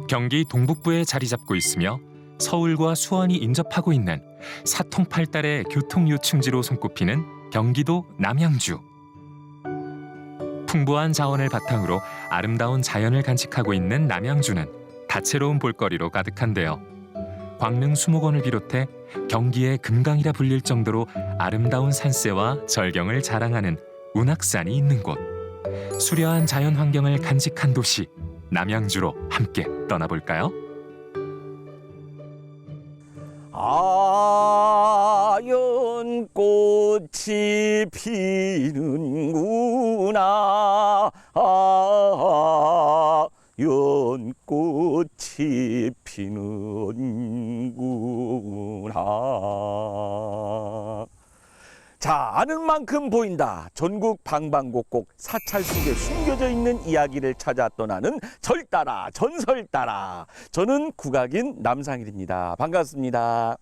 경기 동북부에 자리 잡고 있으며 서울과 수원이 인접하고 있는 사통팔달의 교통요충지로 손꼽히는 경기도 남양주. 풍부한 자원을 바탕으로 아름다운 자연을 간직하고 있는 남양주는 다채로운 볼거리로 가득한데요. 광릉 수목원을 비롯해 경기의 금강이라 불릴 정도로 아름다운 산세와 절경을 자랑하는 운악산이 있는 곳. 수려한 자연 환경을 간직한 도시 남양주로 함께 떠나볼까요? 연꽃이 피는구나. 연꽃이 피는구나. 자, 아는 만큼 보인다. 전국 방방곡곡 사찰 속에 숨겨져 있는 이야기를 찾아 떠나는 절 따라 전설 따라. 저는 국악인 남상일입니다. 반갑습니다.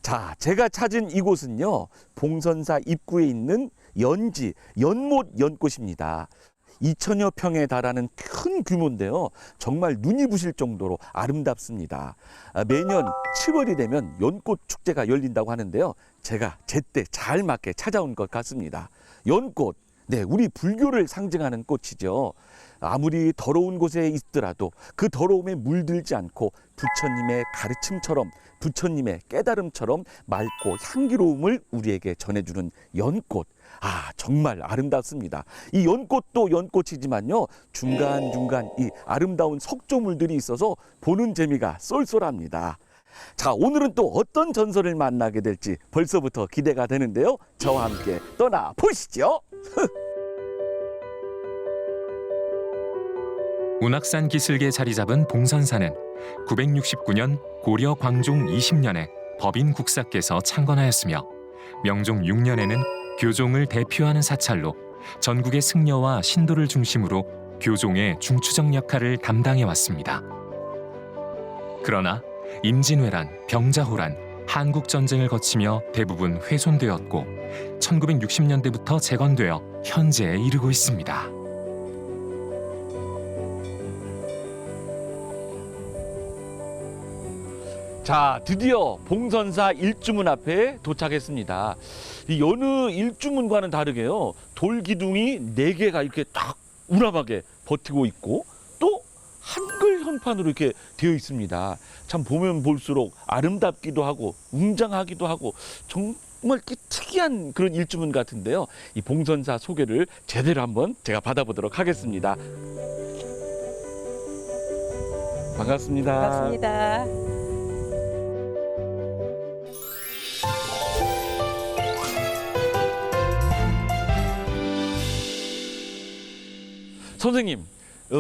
자, 제가 찾은 이곳은요, 봉선사 입구에 있는 연지, 연못 연꽃입니다. 2,000여 평에 달하는 큰 규모인데요. 정말 눈이 부실 정도로 아름답습니다. 매년 7월이 되면 연꽃 축제가 열린다고 하는데요. 제가 제때 잘 맞게 찾아온 것 같습니다. 연꽃, 네, 우리 불교를 상징하는 꽃이죠. 아무리 더러운 곳에 있더라도 그 더러움에 물들지 않고 부처님의 가르침처럼, 부처님의 깨달음처럼 맑고 향기로움을 우리에게 전해주는 연꽃. 아, 정말 아름답습니다. 이 연꽃도 연꽃이지만요, 중간중간 이 아름다운 석조물들이 있어서 보는 재미가 쏠쏠합니다. 자, 오늘은 또 어떤 전설을 만나게 될지 벌써부터 기대가 되는데요. 저와 함께 떠나보시죠. 운악산 기슭에 자리 잡은 봉선사는 969년 고려 광종 20년에 법인 국사께서 창건하였으며 명종 6년에는 교종을 대표하는 사찰로 전국의 승려와 신도를 중심으로 교종의 중추적 역할을 담당해 왔습니다. 그러나 임진왜란, 병자호란, 한국전쟁을 거치며 대부분 훼손되었고 1960년대부터 재건되어 현재에 이르고 있습니다. 자, 드디어 봉선사 일주문 앞에 도착했습니다. 이 여느 일주문과는 다르게요, 돌기둥이 4개가 이렇게 딱 우람하게 버티고 있고 또 한글 현판으로 이렇게 되어 있습니다. 참 보면 볼수록 아름답기도 하고 웅장하기도 하고 정말 특이한 그런 일주문 같은데요. 이 봉선사 소개를 제대로 한번 제가 받아보도록 하겠습니다. 반갑습니다. 반갑습니다. 선생님,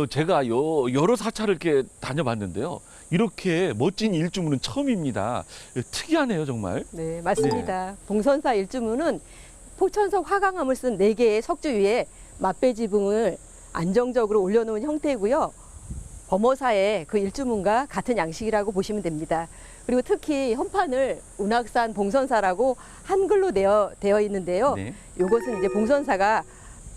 제가 여러 사찰을 이렇게 다녀봤는데요. 이렇게 멋진 일주문은 처음입니다. 특이하네요, 정말. 네, 맞습니다. 봉선사 일주문은 포천석 화강암을 쓴 4개의 석주 위에 맞배 지붕을 안정적으로 올려놓은 형태고요. 범어사의 그 일주문과 같은 양식이라고 보시면 됩니다. 그리고 특히 현판을 운악산 봉선사라고 한글로 되어 있는데요. 네. 이것은 이제 봉선사가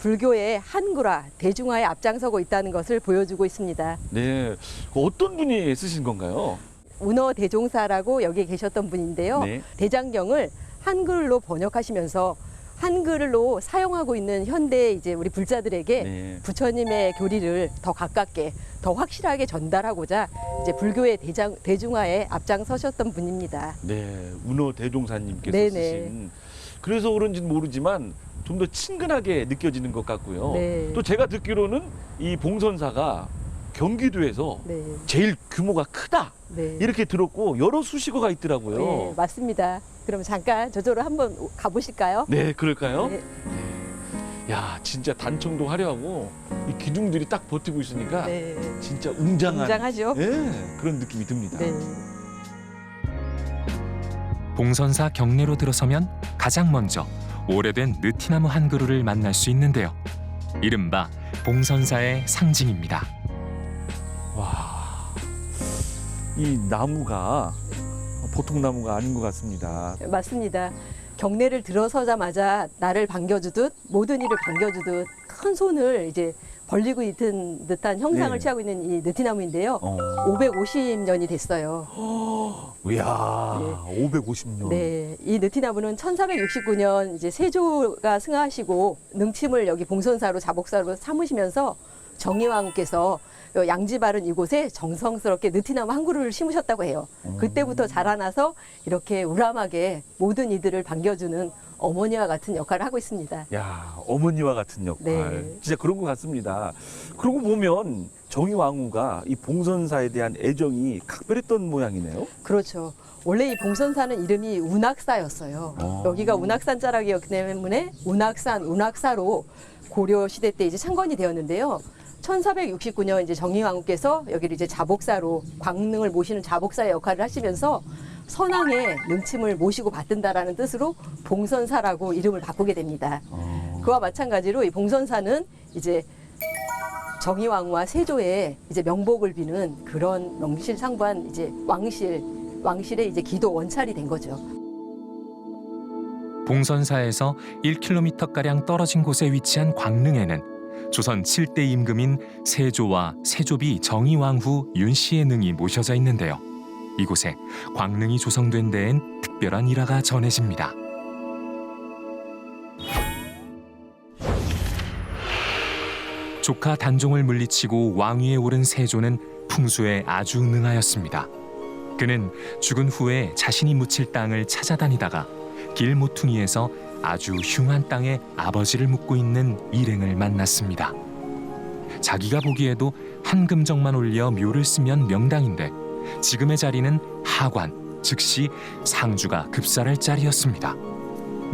불교의 한글화, 대중화에 앞장서고 있다는 것을 보여주고 있습니다. 네, 어떤 분이 쓰신 건가요? 운어 대종사라고 여기 계셨던 분인데요. 네. 대장경을 한글로 번역하시면서 한글로 사용하고 있는 현대 이제 우리 불자들에게 네. 부처님의 교리를 더 가깝게, 더 확실하게 전달하고자 이제 불교의 대중화에 앞장서셨던 분입니다. 네, 운어 대종사님께서 네네. 쓰신. 그래서 그런지는 모르지만 좀 더 친근하게 느껴지는 것 같고요. 네. 또 제가 듣기로는 이 봉선사가 경기도에서 네. 제일 규모가 크다, 네. 이렇게 들었고 여러 수식어가 있더라고요. 네, 맞습니다. 그럼 잠깐 저쪽으로 한번 가보실까요? 네, 그럴까요? 네. 야, 진짜 단청도 화려하고 이 기둥들이 딱 버티고 있으니까 네. 진짜 웅장한, 웅장하죠? 네, 그런 느낌이 듭니다. 네. 봉선사 경내로 들어서면 가장 먼저 오래된 느티나무 한 그루를 만날 수 있는데요. 이른바 봉선사의 상징입니다. 와, 이 나무가 보통 나무가 아닌 것 같습니다. 맞습니다. 경내를 들어서자마자 나를 반겨주듯 모든 이를 반겨주듯 큰 손을 이제 벌리고 있는 듯한 형상을 네. 취하고 있는 이 느티나무인데요. 550년이 됐어요. 이야, 네. 550년. 네, 이 느티나무는 1469년 이제 세조가 승하하시고 능침을 여기 봉선사로 자복사로 삼으시면서 정의왕후께서 양지 바른 이곳에 정성스럽게 느티나무 한 그루를 심으셨다고 해요. 그때부터 자라나서 이렇게 우람하게 모든 이들을 반겨주는 어머니와 같은 역할을 하고 있습니다. 야, 어머니와 같은 역할. 네. 진짜 그런 것 같습니다. 그러고 보면 정의왕후가 이 봉선사에 대한 애정이 각별했던 모양이네요. 그렇죠. 원래 이 봉선사는 이름이 운악사였어요. 여기가 운악산 자락이었기 때문에 운악산, 운악사로 고려 시대 때 이제 창건이 되었는데요. 1469년 이제 정의왕후께서 여기를 이제 자복사로 광능을 모시는 자복사의 역할을 하시면서 선왕의 능침을 모시고 받든다라는 뜻으로 봉선사라고 이름을 바꾸게 됩니다. 그와 마찬가지로 이 봉선사는 이제 정의왕후와 세조의 이제 명복을 비는 그런 명실상부한 이제 왕실의 이제 기도 원찰이 된 거죠. 봉선사에서 1km가량 떨어진 곳에 위치한 광릉에는 조선 7대 임금인 세조와 세조비 정의왕후 윤씨의 능이 모셔져 있는데요. 이곳에 광릉이 조성된 데엔 특별한 일화가 전해집니다. 조카 단종을 물리치고 왕위에 오른 세조는 풍수에 아주 능하였습니다. 그는 죽은 후에 자신이 묻힐 땅을 찾아다니다가 길 모퉁이에서 아주 흉한 땅에 아버지를 묻고 있는 일행을 만났습니다. 자기가 보기에도 한 금정만 올려 묘를 쓰면 명당인데 지금의 자리는 하관, 즉시 상주가 급살할 자리였습니다.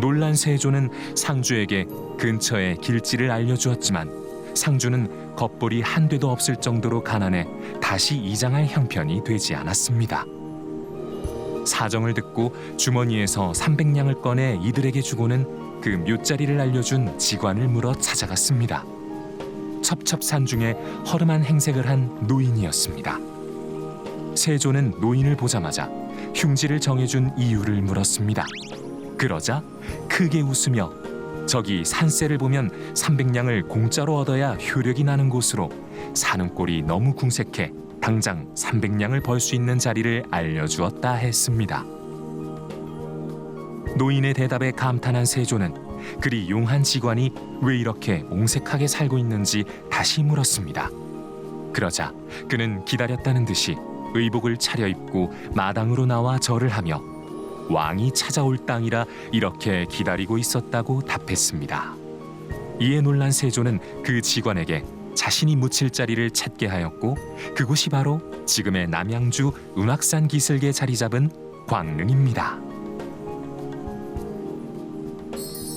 놀란 세조는 상주에게 근처의 길지를 알려주었지만 상주는 겉볼이 한 대도 없을 정도로 가난해 다시 이장할 형편이 되지 않았습니다. 사정을 듣고 주머니에서 300냥을 꺼내 이들에게 주고는 그 묘자리를 알려준 직관을 물어 찾아갔습니다. 첩첩산중에 허름한 행색을 한 노인이었습니다. 세조는 노인을 보자마자 흉지를 정해준 이유를 물었습니다. 그러자 크게 웃으며 저기 산세를 보면 300냥을 공짜로 얻어야 효력이 나는 곳으로 사는 꼴이 너무 궁색해 당장 300냥을 벌 수 있는 자리를 알려주었다 했습니다. 노인의 대답에 감탄한 세조는 그리 용한 직관이 왜 이렇게 옹색하게 살고 있는지 다시 물었습니다. 그러자 그는 기다렸다는 듯이 의복을 차려입고 마당으로 나와 절을 하며 왕이 찾아올 땅이라 이렇게 기다리고 있었다고 답했습니다. 이에 놀란 세조는 그 직관에게 자신이 묻힐 자리를 찾게 하였고 그곳이 바로 지금의 남양주 운악산 기슭에 자리 잡은 광릉입니다.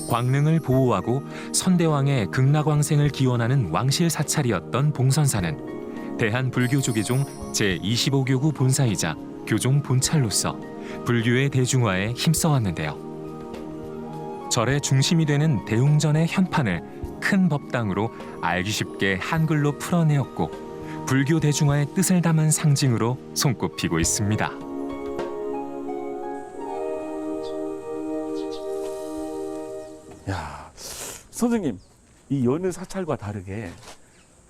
광릉을 보호하고 선대왕의 극락왕생을 기원하는 왕실 사찰이었던 봉선사는 대한불교조계종 제25교구 본사이자 교종 본찰로서 불교의 대중화에 힘써왔는데요. 절의 중심이 되는 대웅전의 현판을 큰 법당으로 알기 쉽게 한글로 풀어내었고 불교 대중화의 뜻을 담은 상징으로 손꼽히고 있습니다. 야, 선생님, 이 여느 사찰과 다르게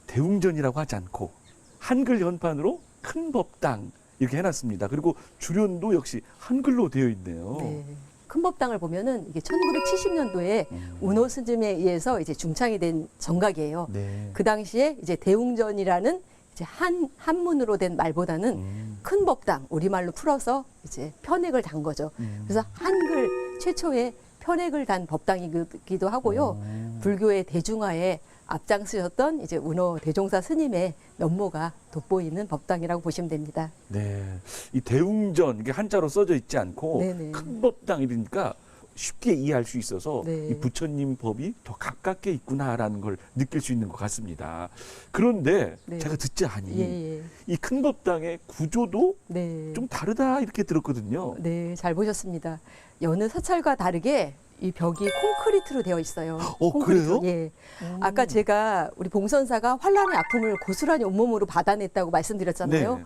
대웅전이라고 하지 않고 한글 현판으로 큰 법당 이렇게 해놨습니다. 그리고 주련도 역시 한글로 되어 있네요. 네. 큰 법당을 보면은 이게 1970년도에 운호 스님에 의해서 이제 중창이 된 정각이에요. 네. 그 당시에 이제 대웅전이라는 이제 한문으로 된 말보다는 큰 법당 우리말로 풀어서 이제 편액을 단 거죠. 그래서 한글 최초의 편액을 단 법당이기도 하고요. 불교의 대중화에 앞장서셨던 이제 운호 대종사 스님의 면모가 돋보이는 법당이라고 보시면 됩니다. 네, 이 대웅전 이게 한자로 써져 있지 않고 네네. 큰 법당이니까 쉽게 이해할 수 있어서 네. 이 부처님 법이 더 가깝게 있구나라는 걸 느낄 수 있는 것 같습니다. 그런데 네. 제가 듣자 하니 예. 이 큰 법당의 구조도 네. 좀 다르다 이렇게 들었거든요. 네, 잘 보셨습니다. 여느 사찰과 다르게 이 벽이 콘크리트로 되어 있어요. 그래요? 예. 아까 제가 우리 봉선사가 환란의 아픔을 고스란히 온몸으로 받아냈다고 말씀드렸잖아요. 네.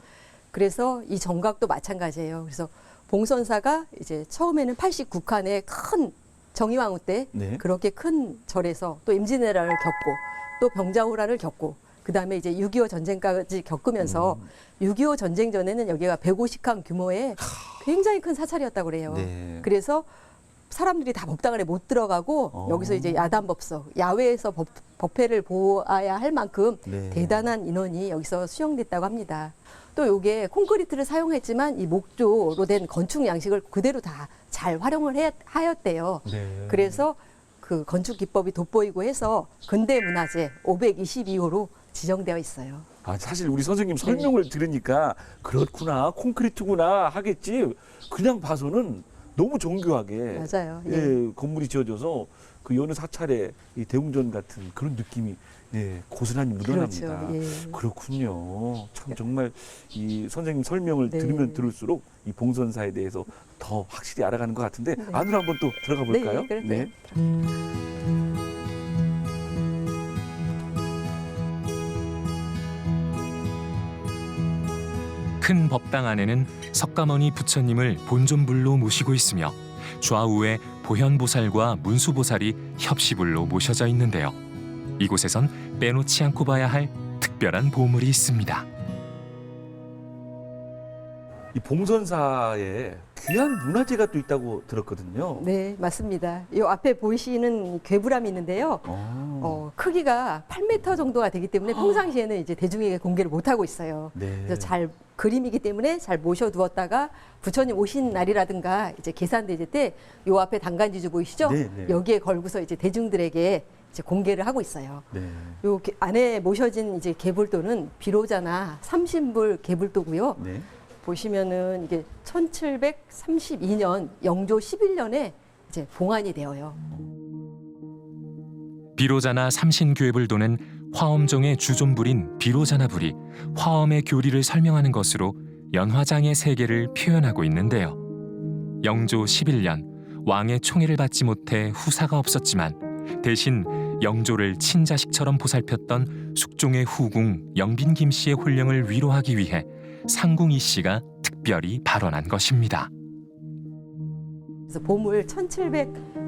그래서 이 정각도 마찬가지예요. 그래서 봉선사가 이제 처음에는 89칸의 큰 정의왕후 때 네. 그렇게 큰 절에서 또 임진왜란을 겪고 또 병자호란을 겪고 그다음에 이제 6.25 전쟁까지 겪으면서 6.25 전쟁 전에는 여기가 150칸 규모의 굉장히 큰 사찰이었다고 그래요. 네. 그래서 사람들이 다 법당 안에 못 들어가고 여기서 이제 야단법석, 야외에서 법회를 보아야 할 만큼 네. 대단한 인원이 여기서 수용됐다고 합니다. 또 이게 콘크리트를 사용했지만 이 목조로 된 건축 양식을 그대로 다 잘 활용을 하였대요. 네. 그래서 그 건축 기법이 돋보이고 해서 근대 문화재 522호로 지정되어 있어요. 아, 사실 우리 선생님 설명을 들으니까 그렇구나, 콘크리트구나 하겠지. 그냥 봐서는 너무 정교하게 맞아요. 예, 건물이 지어져서 그 여느 사찰의 이 대웅전 같은 그런 느낌이 예, 고스란히 묻어납니다. 그렇죠. 예. 그렇군요. 참 정말 이 선생님 설명을 네. 들으면 들을수록 이 봉선사에 대해서 더 확실히 알아가는 것 같은데 네. 안으로 한번 또 들어가 볼까요? 네, 그럴게요. 큰 법당 안에는 석가모니 부처님을 본존불로 모시고 있으며 좌우에 보현보살과 문수보살이 협시불로 모셔져 있는데요. 이곳에선 빼놓지 않고 봐야 할 특별한 보물이 있습니다. 이 봉선사에 귀한 문화재가 또 있다고 들었거든요. 네, 맞습니다. 이 앞에 보이시는 괴부람이 있는데요. 크기가 8m 정도가 되기 때문에 평상시에는 이제 대중에게 공개를 못 하고 있어요. 네. 그래서 잘 그림이기 때문에 잘 모셔두었다가 부처님 오신 날이라든가 이제 계산대제 때 요 앞에 당간지주 보이시죠? 네, 네. 여기에 걸고서 이제 대중들에게 이제 공개를 하고 있어요. 네. 요 안에 모셔진 이제 개불도는 비로자나 삼신불 개불도고요. 네. 보시면은 이게 1732년 영조 11년에 이제 봉안이 되어요. 비로자나 삼신교회불도는 화엄종의 주존불인 비로자나불이 화엄의 교리를 설명하는 것으로 연화장의 세계를 표현하고 있는데요. 영조 11년 왕의 총애를 받지 못해 후사가 없었지만 대신 영조를 친자식처럼 보살폈던 숙종의 후궁 영빈 김씨의 혼령을 위로하기 위해 상궁 이 씨가 특별히 발언한 것입니다. 그래서 보물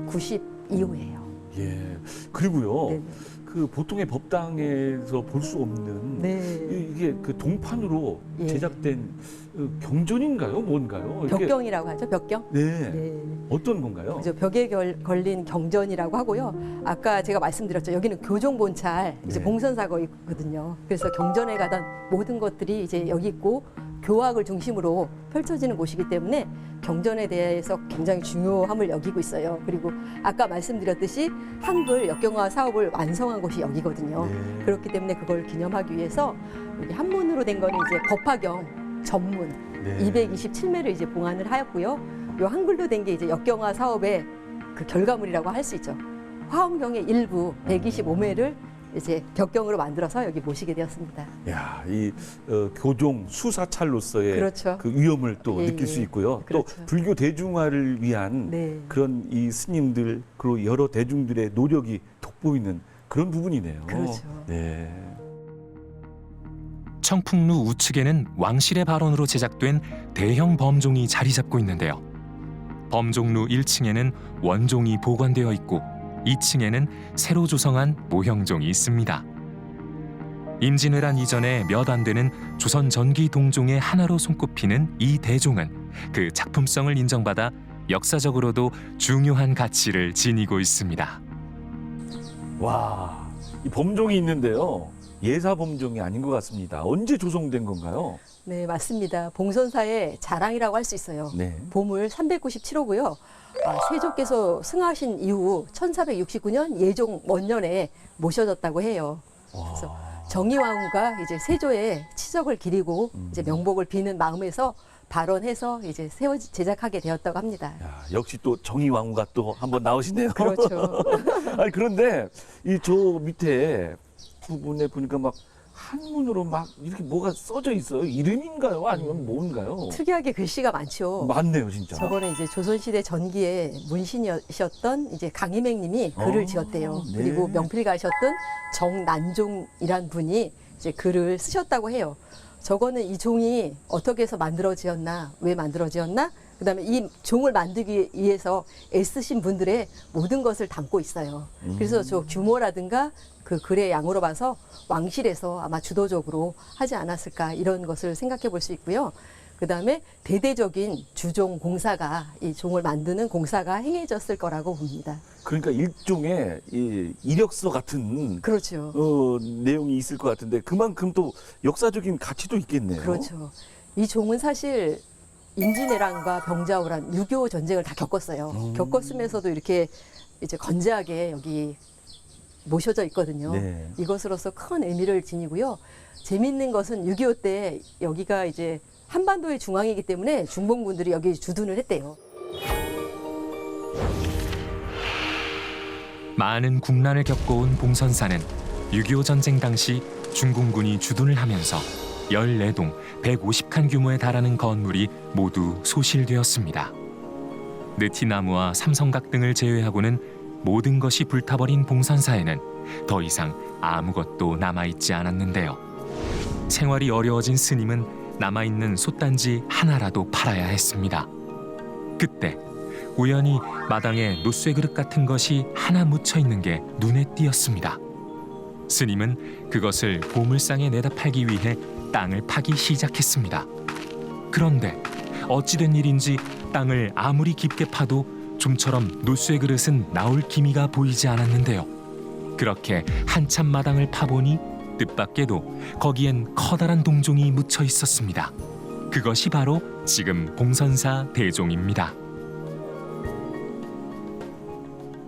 1792호예요. 예. 그리고요. 네. 그 보통의 법당에서 볼 수 없는 네. 이게 그 동판으로 예. 제작된 경전인가요? 뭔가요? 이렇게- 벽경이라고 하죠. 벽경. 네. 네. 어떤 건가요? 그죠. 벽에 걸린 경전이라고 하고요. 아까 제가 말씀드렸죠. 여기는 교종본찰 이제 네. 봉선사거이거든요. 그래서 경전에 가던 모든 것들이 이제 여기 있고 교학을 중심으로 펼쳐지는 곳이기 때문에 경전에 대해서 굉장히 중요함을 여기고 있어요. 그리고 아까 말씀드렸듯이 한글 역경화 사업을 완성한 곳이 여기거든요. 네. 그렇기 때문에 그걸 기념하기 위해서 여기 한문으로 된 거는 이제 법화경 전문 네. 227매를 이제 봉안을 하였고요. 요 한글로 된 게 이제 역경화 사업의 그 결과물이라고 할 수 있죠. 화엄경의 일부 125매를 이제 벽경으로 만들어서 여기 모시게 되었습니다. 야, 이 교종 수사찰로서의 그렇죠. 그 위엄을 또 예, 느낄 예. 수 있고요. 그렇죠. 또 불교 대중화를 위한 네. 그런 이 스님들 그리고 여러 대중들의 노력이 돋보이는 그런 부분이네요. 그렇죠. 네. 청풍루 우측에는 왕실의 발언으로 제작된 대형 범종이 자리 잡고 있는데요. 범종루 1층에는 원종이 보관되어 있고 2층에는 새로 조성한 모형종이 있습니다. 임진왜란 이전에 몇 안 되는 조선 전기 동종의 하나로 손꼽히는 이 대종은 그 작품성을 인정받아 역사적으로도 중요한 가치를 지니고 있습니다. 와, 이 범종이 있는데요. 예사 범종이 아닌 것 같습니다. 언제 조성된 건가요? 네, 맞습니다. 봉선사의 자랑이라고 할 수 있어요. 네. 보물 397호고요. 세조께서 승하신 이후 1469년 예종 원년에 모셔졌다고 해요. 그래서 정의왕후가 이제 세조의 치적을 기리고 이제 명복을 비는 마음에서 발언해서 이제 제작하게 되었다고 합니다. 야, 역시 또 정의왕후가 또 한번 나오시네요. 그렇죠. 아니 그런데 이 저 밑에 부분에 보니까 막 한문으로 막 이렇게 뭐가 써져 있어요. 이름인가요? 아니면 뭔가요? 특이하게 글씨가 많죠. 맞네요, 진짜. 저거는 이제 조선시대 전기의 문신이셨던 이제 강희맹님이 글을 지었대요. 네. 그리고 명필가셨던 정난종이란 분이 이제 글을 쓰셨다고 해요. 저거는 이 종이 어떻게 해서 만들어지었나, 왜 만들어지었나, 그다음에 이 종을 만들기 위해서 애쓰신 분들의 모든 것을 담고 있어요. 그래서 저 규모라든가 그 글의 양으로 봐서 왕실에서 아마 주도적으로 하지 않았을까 이런 것을 생각해 볼 수 있고요. 그다음에 대대적인 주종 공사가 이 종을 만드는 공사가 행해졌을 거라고 봅니다. 그러니까 일종의 이 이력서 같은 그렇죠. 내용이 있을 것 같은데 그만큼 또 역사적인 가치도 있겠네요. 그렇죠. 이 종은 사실 임진왜란과 병자호란 6.25 전쟁을 다 겪었어요. 겪었으면서도 이렇게 이제 건재하게 여기 모셔져 있거든요. 네. 이것으로서 큰 의미를 지니고요. 재미있는 것은 6.25 때 여기가 이제 한반도의 중앙이기 때문에 중봉군들이 여기 주둔을 했대요. 많은 국난을 겪어온 봉선사는 6.25 전쟁 당시 중공군이 주둔을 하면서 14동 150칸 규모에 달하는 건물이 모두 소실되었습니다. 느티나무와 삼성각 등을 제외하고는 모든 것이 불타버린 봉선사에는 더 이상 아무것도 남아있지 않았는데요. 생활이 어려워진 스님은 남아있는 솥단지 하나라도 팔아야 했습니다. 그때 우연히 마당에 노쇠 그릇 같은 것이 하나 묻혀 있는 게 눈에 띄었습니다. 스님은 그것을 보물상에 내다 팔기 위해 땅을 파기 시작했습니다. 그런데 어찌된 일인지 땅을 아무리 깊게 파도 좀처럼 노쇠 그릇은 나올 기미가 보이지 않았는데요. 그렇게 한참 마당을 파보니 뜻밖에도 거기엔 커다란 동종이 묻혀 있었습니다. 그것이 바로 지금 봉선사 대종입니다.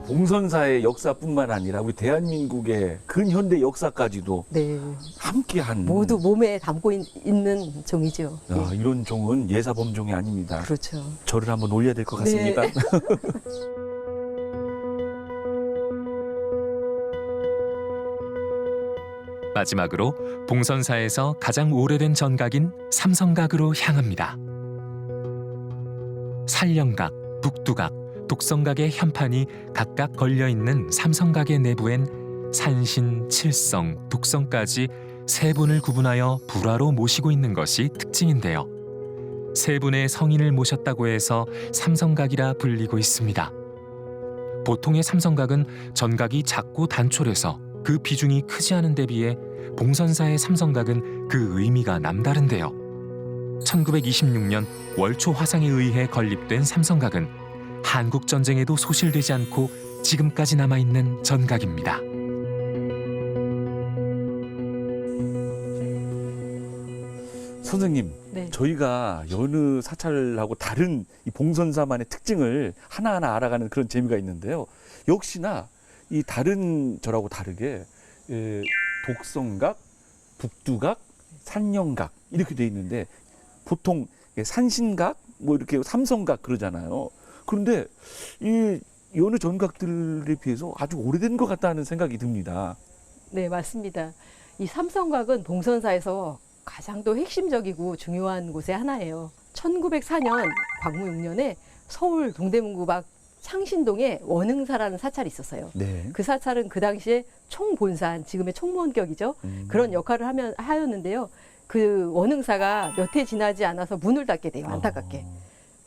봉선사의 역사뿐만 아니라 우리 대한민국의 근현대 역사까지도 네, 함께한 모두 몸에 담고 있는 종이죠. 예. 이런 종은 예사범종이 아닙니다. 그렇죠. 절을 한번 올려야 될 것 같습니다. 네. 마지막으로 봉선사에서 가장 오래된 전각인 삼성각으로 향합니다. 살령각, 북두각, 독성각의 현판이 각각 걸려있는 삼성각의 내부엔 산신, 칠성, 독성까지 세 분을 구분하여 불화로 모시고 있는 것이 특징인데요. 세 분의 성인을 모셨다고 해서 삼성각이라 불리고 있습니다. 보통의 삼성각은 전각이 작고 단촐해서 그 비중이 크지 않은 데 비해 봉선사의 삼성각은 그 의미가 남다른데요. 1926년 월초 화상에 의해 건립된 삼성각은 한국전쟁에도 소실되지 않고 지금까지 남아있는 전각입니다. 선생님, 네. 저희가 여느 사찰하고 다른 이 봉선사만의 특징을 하나하나 알아가는 그런 재미가 있는데요. 역시나 이 다른 절하고 다르게 독성각, 북두각, 산령각 이렇게 돼 있는데 보통 산신각, 뭐 이렇게 삼성각 그러잖아요. 그런데 이 여느 전각들에 비해서 아주 오래된 것 같다는 생각이 듭니다. 네, 맞습니다. 이 삼성각은 봉선사에서 가장 또 핵심적이고 중요한 곳의 하나예요. 1904년 광무 6년에 서울 동대문구 밖 창신동에 원흥사라는 사찰이 있었어요. 네. 그 사찰은 그 당시에 총본산, 지금의 총무원격이죠. 그런 역할을 하였는데요. 그 원흥사가 몇 해 지나지 않아서 문을 닫게 돼요. 안타깝게.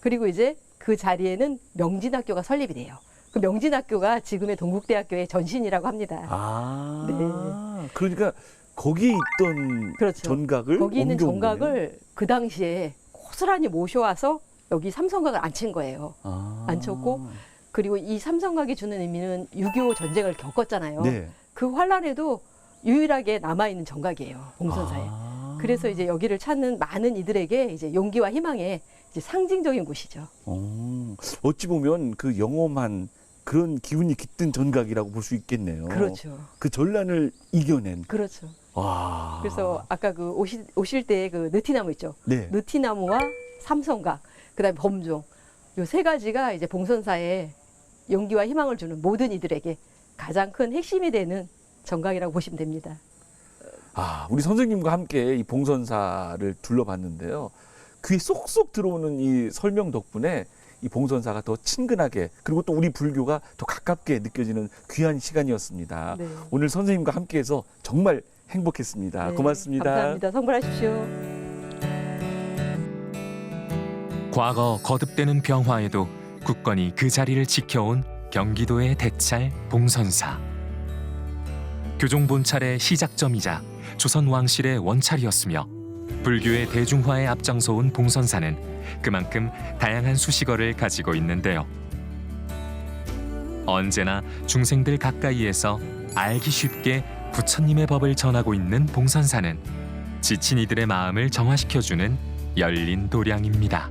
그리고 이제 그 자리에는 명진학교가 설립이 돼요. 그 명진학교가 지금의 동국대학교의 전신이라고 합니다. 네. 그러니까 거기 있던 그렇죠. 전각을 거기 있는 옮겨온 거네요. 정각을 그 당시에 고스란히 모셔와서 여기 삼성각을 앉힌 거예요. 아. 앉혔고 그리고 이 삼성각이 주는 의미는 6.25 전쟁을 겪었잖아요. 네. 그 환란에도 유일하게 남아있는 정각이에요. 봉선사에. 그래서 이제 여기를 찾는 많은 이들에게 이제 용기와 희망의 이제 상징적인 곳이죠. 어찌 보면 그 영험한 그런 기운이 깃든 전각이라고 볼 수 있겠네요. 그렇죠. 그 전란을 이겨낸. 그렇죠. 와. 그래서 아까 그 오실 때 그 느티나무 있죠. 네. 느티나무와 삼성각, 그다음에 범종, 요 세 가지가 이제 봉선사에 용기와 희망을 주는 모든 이들에게 가장 큰 핵심이 되는 정각이라고 보시면 됩니다. 우리 선생님과 함께 이 봉선사를 둘러봤는데요. 귀에 쏙쏙 들어오는 이 설명 덕분에 이 봉선사가 더 친근하게 그리고 또 우리 불교가 더 가깝게 느껴지는 귀한 시간이었습니다. 네. 오늘 선생님과 함께해서 정말 행복했습니다. 네, 고맙습니다. 감사합니다. 성불하십시오. 과거 거듭되는 병화에도 굳건히 그 자리를 지켜온 경기도의 대찰 봉선사. 교종 본찰의 시작점이자 조선 왕실의 원찰이었으며 불교의 대중화에 앞장서온 봉선사는 그만큼 다양한 수식어를 가지고 있는데요. 언제나 중생들 가까이에서 알기 쉽게 부처님의 법을 전하고 있는 봉선사는 지친 이들의 마음을 정화시켜주는 열린 도량입니다.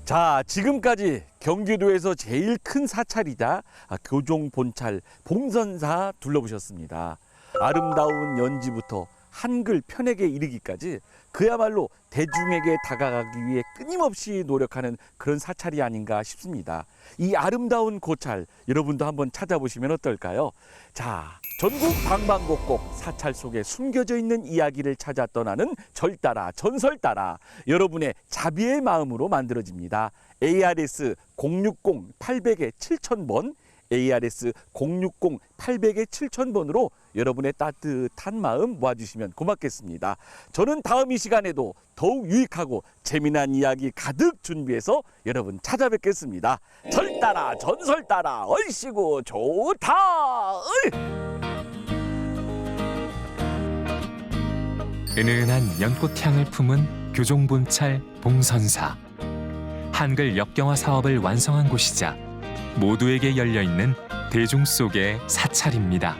자, 지금까지 경기도에서 제일 큰 사찰이자 교종 본찰 봉선사 둘러보셨습니다. 아름다운 연지부터 한글 편액에 이르기까지 그야말로 대중에게 다가가기 위해 끊임없이 노력하는 그런 사찰이 아닌가 싶습니다. 이 아름다운 고찰 여러분도 한번 찾아보시면 어떨까요? 자, 전국 방방곡곡 사찰 속에 숨겨져 있는 이야기를 찾아 떠나는 절 따라 전설 따라 여러분의 자비의 마음으로 만들어집니다. ARS 060-800-7000번 ARS 060-800-7000번으로 여러분의 따뜻한 마음 모아주시면 고맙겠습니다. 저는 다음 이 시간에도 더욱 유익하고 재미난 이야기 가득 준비해서 여러분 찾아뵙겠습니다. 절 따라 전설 따라 얼씨구 좋다. 은은한 연꽃향을 품은 교종본찰 봉선사. 한글 역경화 사업을 완성한 곳이자 모두에게 열려있는 대중 속의 사찰입니다.